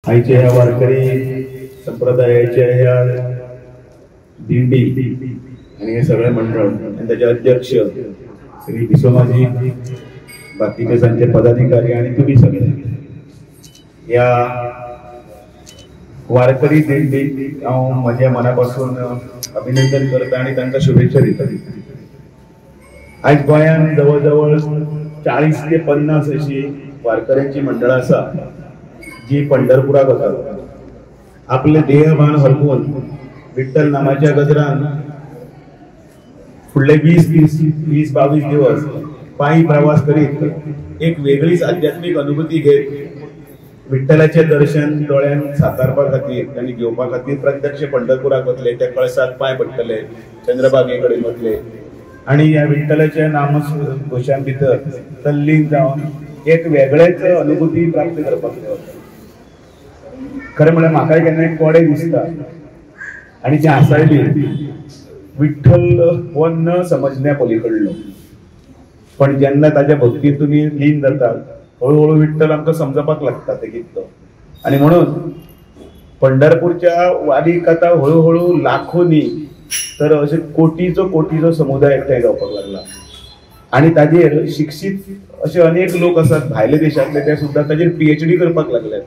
आईच्या ह्या वारकरी संप्रदायाच्या ह्या दिंडी आणि हे सगळे मंडळ आणि त्याचे अध्यक्ष श्री विश्वमाजी, बाकीचे त्यांचे पदाधिकारी आणि तुम्ही सगळे या वारकरी दिंडी माझ्या मनापासून अभिनंदन करता आणि त्यांना शुभेच्छा देता। आज गोंयान जवळजवळ 40 ते 50 अशी वारकऱ्यांची मंडळ आसा जी पंढरपुराक वतात। आपले देहभान हरपून विठ्ठल नामाच्या गजरान फुडले 20-22 दिवस पायी प्रवास करीत एक वेगळीच आध्यात्मिक अनुभूती घेत विठ्ठलाचे दर्शन डोळ्यान साकारपा खातीर आणि घेवपा खातीर प्रत्यक्ष पंढरपुराक वतले, त्या कळसाक पांय पडटले, चंद्रभागे कडेन वतले आणि या विठ्ठलाच्या नामघोशां भितर तल्लीन जावन एक वेगळेच अनुभूती प्राप्त करपाक जाता। खरें म्हळ्यार म्हाका केन्ना कोडे दिसता आणि ते आसायली विठ्ठल हो न समजण्या पलीकडलो, पण जेन्ना ताच्या भक्तीत तुम्ही लीन जातात हळूहळू विठ्ठल आमकां समजपाक लागता ते कितलो। आणि म्हणून पंढरपूरच्या वारी कथा हळूहळू लाखोनी तर अशे कोटीचो समुदाय एकठांय जावपाक लागला आणि ताजेर शिक्षित असे अनेक लोक आसात भायले देशातले, ते सुद्धा ताजेर PhD करपाक लागले,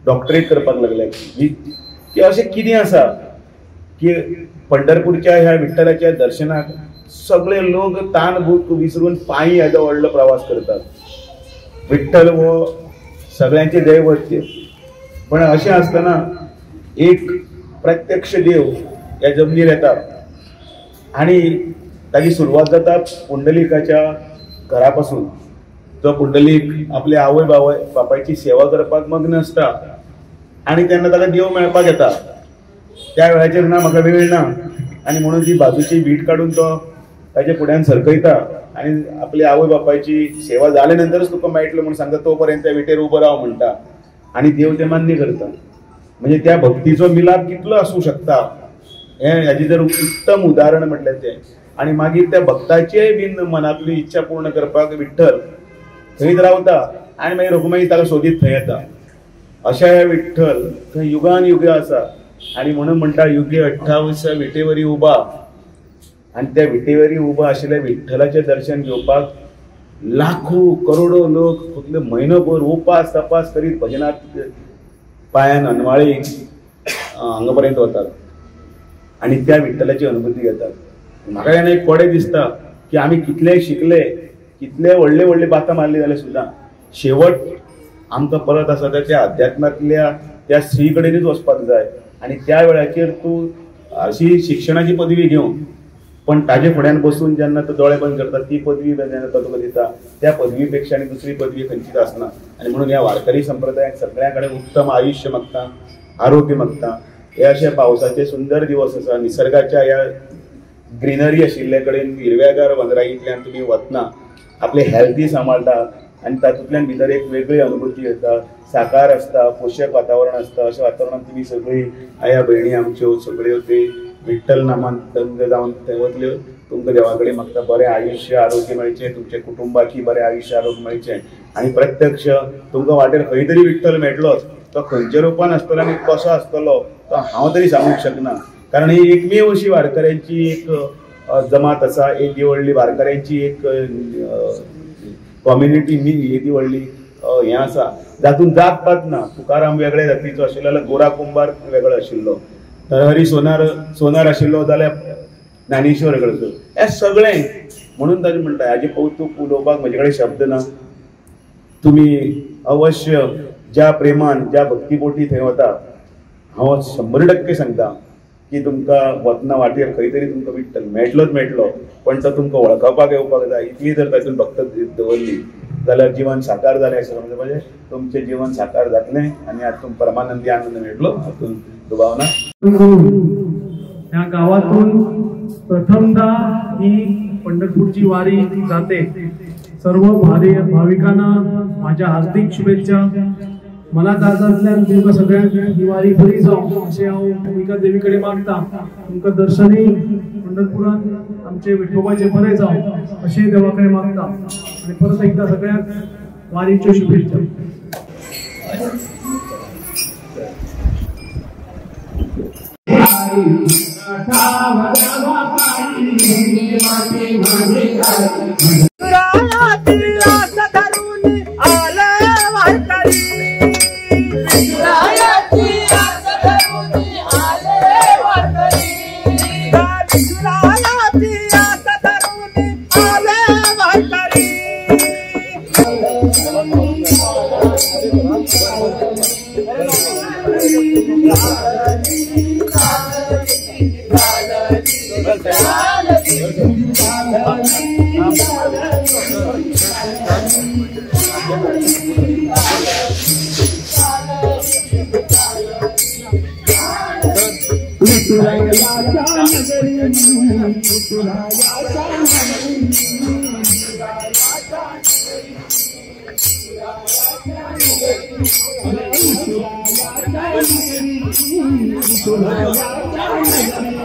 डॉक्टरेट करपाक लागले की अशें कितें आसा की पंढरपूरच्या ह्या विठ्ठलाच्या दर्शनाक सगळे लोक ताण भूक विसरून पायी येदो व्हडलो प्रवास करतात। विठ्ठल हो सगळ्यांचे दैवत, पण अशें आसतना एक प्रत्यक्ष देव या जमनीर येता आणि ताची सुरवात जाता पुंडलिकाच्या घरापासून। जो पुंडलीक आपल्या आवय बापायची सेवा करपाक मग्न आसता आणि तेन्ना ताका देव मेळपाक येता, त्या वेळाचेर ना म्हाका वेळ ना आणि म्हणून ती बाजूची वीट काढून तो ताच्या फुड्यान सरकयता आणि आपल्या आवय बापायची सेवा जाले नंतरच तुका मेळटलो म्हणून सांगता, तोपर्यंत त्या विटेर उबो राव म्हणटा आणि देव ते मान्य करता। म्हणजे त्या भक्तीचो मिलाप कितलो आसूं शकता हेची जर उत्तम उदाहरण म्हटलें तें। आणि मागीर त्या भक्ताचे बीन मनातली इच्छा पूर्ण करपाक विठ्ठल थंयच रावता आणि मागीर रघुमाई ताका सोदीत थंय येता। अशा ह्या विठ्ठल थंय युगान युग आसा आणि म्हणून म्हणटा युगे 28 विटेवरी उबा। आणि त्या विटेवरी उबा आशिल्ल्या विठ्ठलाचे दर्शन घेवपाक लाखो करोडो लोक फक्त म्हयनोभर उपास तपास करीत भजनात पायान अनवाळी हांगापर्यंत वतात आणि त्या विठ्ठलाची अनुभूती घेतात। म्हाका केन्ना एक कोडे दिसता की आमी कितले शिकले, कितले व्हडले बातां मारली जाल्यार सुद्दां शेवट आमकां परत आसा त्या अध्यात्मांतल्या त्या श्री कडेनच वचपाक जाय। आणि त्या वेळाचेर तूं अशी शिक्षणाची पदवी घेवन पण ताजे फुड्यान बसून जेन्ना तो दोळे बंद करता ती पदवी जेन्ना तो तुका दिता त्या पदवी पेक्षा आनी दुसरी पदवी खंयचीच आसना। आणि म्हणून ह्या वारकरी संप्रदायाक सगळ्यां कडेन उत्तम आयुष्य मागता, आरोग्य मागता। हे अशे पावसाचे सुंदर दिवस आसा, निसर्गाच्या ह्या ग्रीनरी आशिल्ले कडेन हिरव्यागार वनराईंतल्यान तुमी वतना आपले हेल्थी सांबाळटा आणि तातूंतल्यान भितर एक वेगळी अनुभूती येता, साकार आसता, पोषक वातावरण आसता। अशा वातावरणात तुम्ही सगळी आया भयणी आमच्यो सगळ्यो ते विठ्ठल नामान दंग जावन थंय वतल्यो। तुमकां देवा कडेन मागता बरें आयुष्य आरोग्य मेळचें, तुमच्या कुटुंबाकी बरें आयुष्य आरोग्य मेळचें आणि प्रत्यक्ष तुमकां वाटेर खंय तरी विठ्ठल मेळटलोच, तो खंयच्या रुपान आसतलो आनी कसो आसतलो तो हांव तरी सांगूंक शकना। कारण ही एकमेव अशी वारकऱ्यांची एक जमात आसा, एक व्हडली वारकऱ्यांची एक कम्युनिटी ही व्हडली हें आसा जातून जात पात ना। तुकाराम वेगळे जातीचो आशिल्लो जाल्यार गोरा कुंभार वेगळो आशिल्लो, हरी सोनार आशिल्लो जाल्यार ज्ञानेश्वर वेगळो, हें सगळें म्हणून ताजें म्हणटा हाजें कौतुक उलोवपाक म्हजे कडेन शब्द ना। तुमी अवश्य ज्या प्रेमान ज्या भक्तीपोटी थंय वता हांव 100% सांगता की तुमकां वतना वाटेर खंय तरी तुमकां विठ्ठल मेळटलोच मेळटलो, पण तो तुमकां वळखपाक येवपाक जाय। इतली जर तातूंत भक्त दवरली जाल्यार जीवन साकार जालें अशें समजलें पाहिजे। तुमचें जीवन साकार जातलें आणि आज तुमकां परमानंदी आनंद मेळटलो हातून दुबाव ना। ह्या गावातून प्रथमदा ही पंढरपूरची वारी जाते। सर्व भाविकांना माझ्या हार्दिक शुभेच्छा। मला दादातल्यान तुमकां सगळ्यांक ही वारी बरी जावं अशें हांव भुमिका देवीकडे मागता। तुमकां दर्शनय पंढरपुरांत आमचे विठोबाचे बरें जावं अशें देवा कडेन मागता आणि परत एकदा सगळ्यांक वारीच्यो शुभेच्छा। तुला